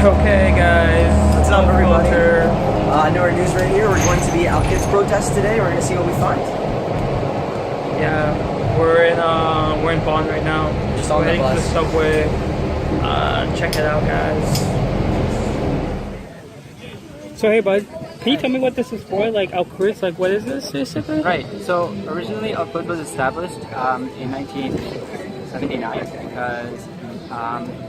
Okay, guys. What's up, everybody? Culture. Nowhere News right here. We're going to the Al-Quds protest today. We're going to see what we find. Yeah, we're in Bonn right now. Just on the Heading to the bus. subway. Check it out, guys. So hey bud, can you tell me what this is for? Like Al-Quds, like what is this basically? Right. So originally, Al-Quds was established in 1979 because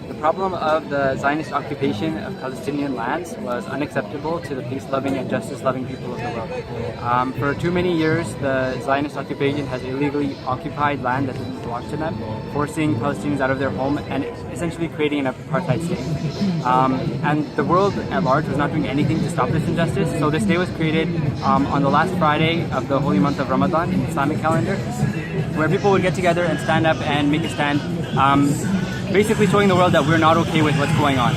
the problem of the Zionist occupation of Palestinian lands was unacceptable to the peace-loving and justice-loving people of the world. For too many years, the Zionist occupation has illegally occupied land that didn't belong to them, forcing Palestinians out of their home and essentially creating an apartheid state. And the world at large was not doing anything to stop this injustice. So this day was created on the last Friday of the holy month of Ramadan in the Islamic calendar, where people would get together and stand up and make a stand, basically showing the world that we're not okay with what's going on.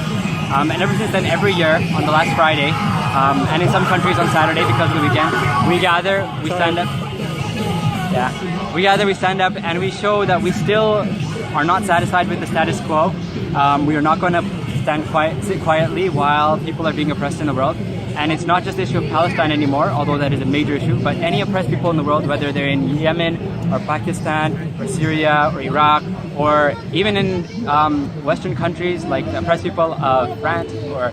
And ever since then, every year on the last Friday, and in some countries on Saturday because of the weekend, we gather, we stand up. Yeah, we gather, we stand up, and we show that we still are not satisfied with the status quo. We are not going to sit quietly while people are being oppressed in the world. And it's not just the issue of Palestine anymore, although that is a major issue, but any oppressed people in the world, whether they're in Yemen or Pakistan or Syria or Iraq, or even in Western countries like the oppressed people of France, or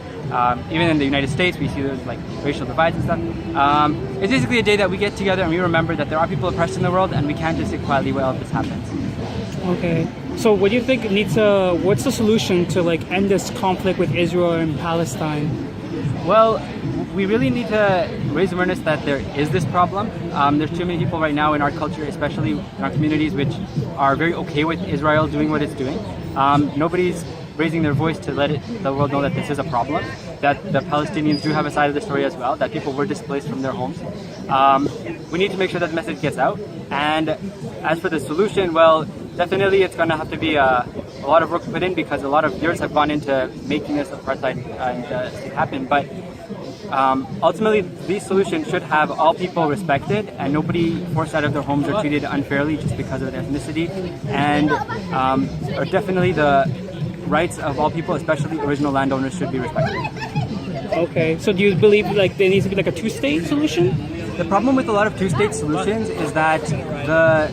even in the United States, we see those like racial divides and stuff. It's basically a day that we get together and we remember that there are people oppressed in the world, and we can't just sit quietly while this happens. Okay. So what do you think what's the solution to like end this conflict with Israel and Palestine? Well, we really need to raise awareness that there is this problem. There's too many people right now in our culture, especially in our communities, which are very okay with Israel doing what it's doing. Nobody's raising their voice to let the world know that this is a problem, that the Palestinians do have a side of the story as well, that people were displaced from their homes. We need to make sure that the message gets out. And as for the solution, well, definitely it's going to have to be a lot of work put in, because a lot of years have gone into making this apartheid state happen. But ultimately, these solutions should have all people respected and nobody forced out of their homes or treated unfairly just because of their ethnicity. And or definitely the rights of all people, especially original landowners, should be respected. Okay. So do you believe like there needs to be like a two-state solution? The problem with a lot of two-state solutions is that the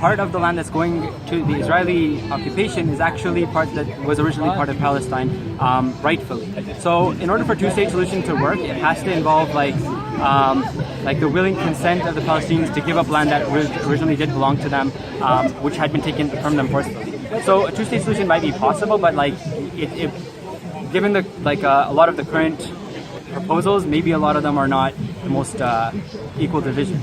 part of the land that's going to the Israeli occupation is actually part that was originally part of Palestine, rightfully. So in order for a two-state solution to work, it has to involve like the willing consent of the Palestinians to give up land that originally did belong to them, which had been taken from them forcibly. So a two-state solution might be possible, but like given the a lot of the current proposals, maybe a lot of them are not the most equal division.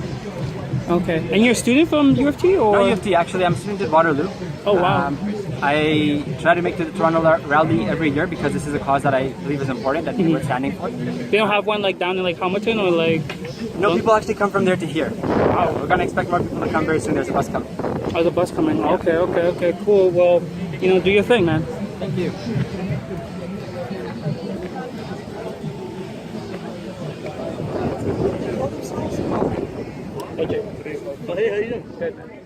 Okay. And you're a student from U of T or? Not U of T, actually. I'm a student at Waterloo. Oh wow. I try to make the Toronto rally every year because this is a cause that I believe is important, that people are standing for. They don't have one like down in like Hamilton or like? No, people actually come from there to here. Wow. We're going to expect more people to come very soon. There's a bus coming. Oh, there's a bus coming. Yeah. Okay, cool. Well, do your thing, man. Thank you. Hey, Jay. Oh, hey, how you doing? Good.